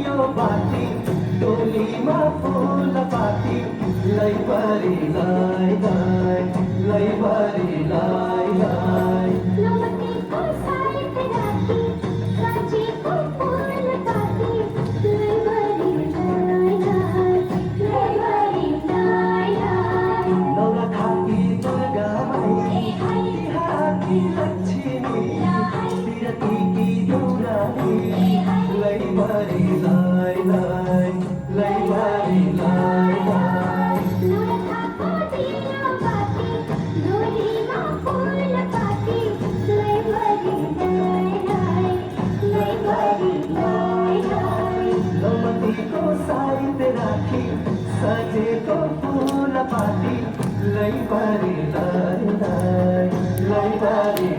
यो बाटी टोलीमा फुलपाती लैबरी लाई लाई लैबरी लाई लाई लमतीको साइत राखी साँझीको फुलपाती लैबरी लाई लाई लैबरी लाई लाई नौलखाकी दुर्गा माई हाकी लक्ष्मी तिरतीकी दुरानी लैबरी लाई लाई लैबरी लाई लाई नौलखाको दियो बाती डोलीमा फुलपाती लैबरी लाई लाई लैबरी लाई लाई लमतीको साइत राखी सजेको फुलपाती लैबरी लाई लाई लैबरी